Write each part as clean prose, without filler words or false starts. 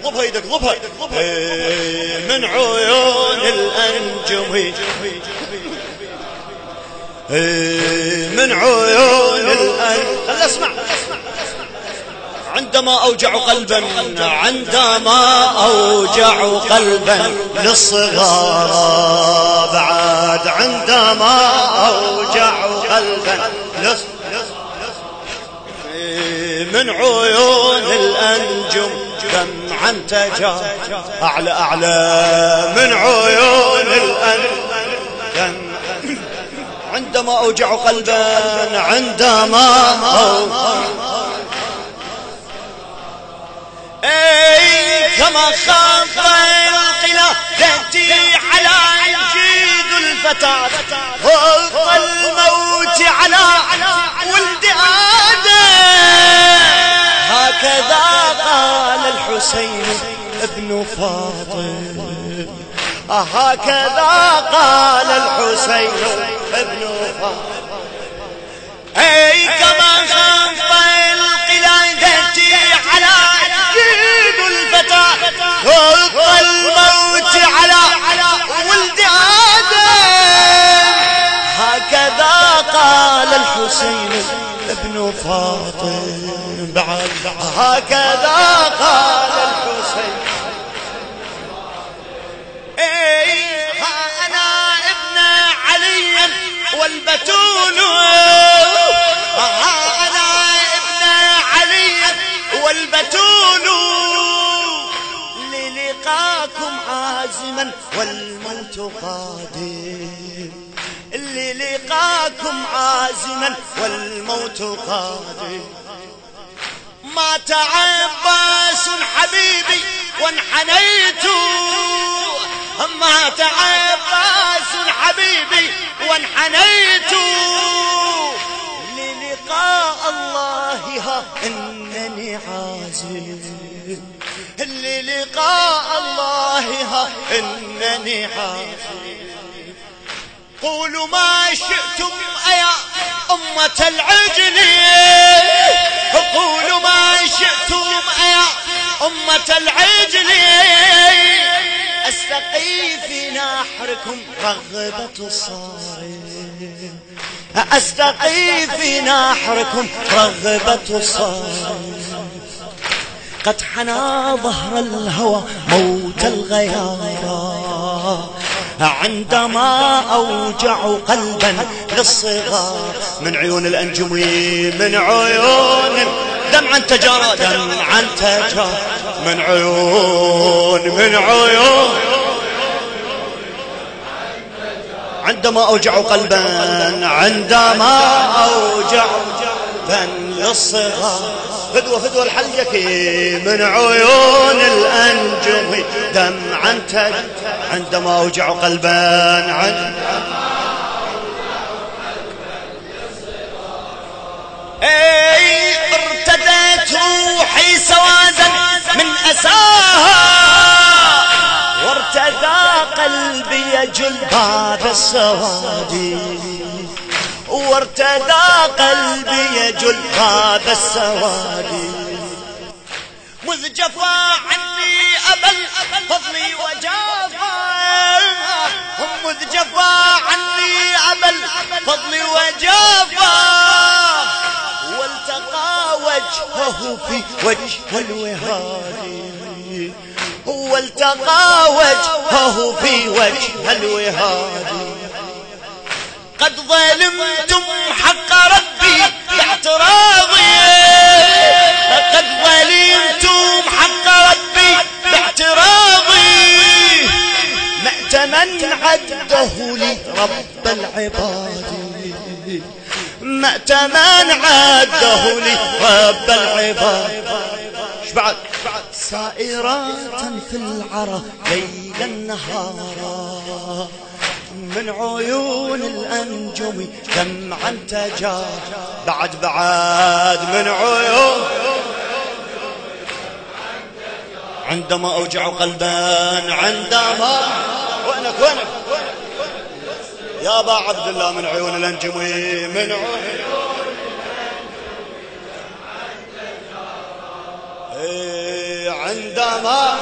ضبها يدك ضبها من عيون الأنجم من عيون الأنجم. خل اسمع. عندما أوجع قلبا للصغار بعد عندما أوجع قلبا من عيون الأنجم دمعا تجار أعلى من عيون الأنجم. عندما أوجع قلبا كما خاف القلا تأتي على جيد الفتى فوق الموت على ولد آدم. هكذا قال الحسين ابن فاطمة هكذا قال الحسين ابن فاطمة. كما خاف القلا تأتي على جيد الفتى فوق الموت على ولد آدم. هكذا قال الحسين ابن فاطمة بعد هكذا قال الحسين. ها أنا ابن علي والبتول أنا ابن علي والبتول للقاكم عازما والموت قادم للقاكم عازما والموت قادم. مات عباس حبيبي وانحنيت مات عباس حبيبي وانحنيت للقاء الله ها إنني عازم للقاء الله ها إنني عازم. قولوا ما شئتم يا أمة العجل قولوا ما شئتم يا أمة العجل أستقي في نحركم رغبة الصائم أستقي في نحركم رغبة الصائم. قد حنى ظهر الهوى موت الغيارى عندما أوجع قلبا للصغار من عيون الأنجم من عيون دمعا تجارى دمعا تجارى من عيون عندما أوجع قلبا عندما أوجع قلبا للصغار. فدوة الحليك من عيون الأنجم دمعا تجارى عندما أوجع قلبا ارتدت روحي سوادا من أساها وارتدى قلبي جلباب السواد وارتدى قلبي جلباب السواد. مذ جفا عني أبا الفضل وجافا مذ جفا عني أبا الفضل وجافا والتقى وجهه في وجه الوهاد والتقى وجهه في وجه الوهاد. قد ظلمتم حق ربي باعتراضي قد ظلمتم حق ربي باعتراضي مأتمن عده لي رب العباد مأتمن عده لي رب العباد. بعد سائرات في العرى ليلا نهارا من عيون الأنجم دمعا تجار بعد من عيون عندما أوجع قلبا عندما وينك يا أبا عبد الله من عيون الأنجم من عيون عندما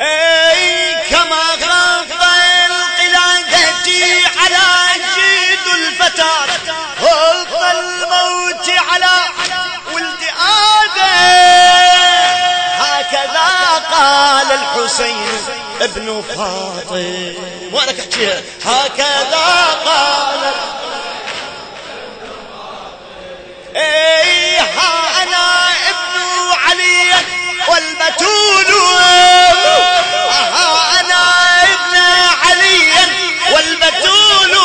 اي كما خاف القلادة على جيد الفتى خلط الموت على ولد آدم هكذا قال الحسين ابن فاطم ولك احكيها هكذا قال اي ها انا ابن علي والبتول ها انا ابن علي والبتول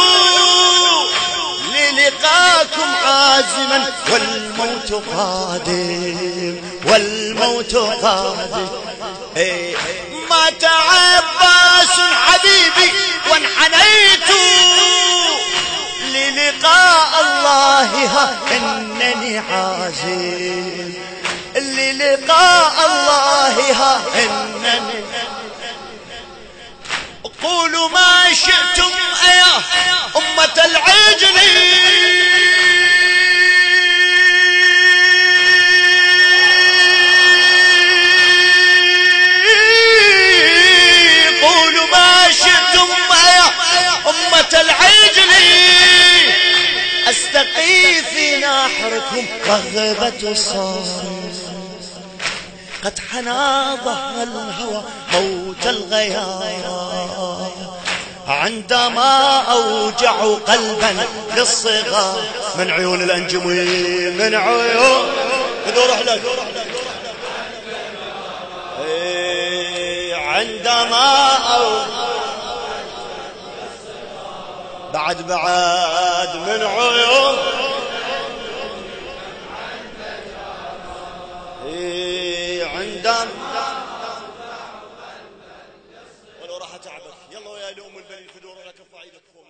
للقاكم عازما والموت قادم والموت قادم اي مات عباس حبيبي وانحنيت للقاء الله ها انني عازم للقاء الله ها انني قولوا ما شئتم يا أمة العجل قولوا ما شئتم يا أمة العجل أستقي في نحركم رغبة صار قد حنى ظهر الهوى موت الغيار عندما أوجعوا قلبا للصغار من عيون الأنجمين من عيون روح لك عندما بعد من عيون عندما ولو راح تعبك يلا يا لوم البني الفدور ولا كف عيدك فوق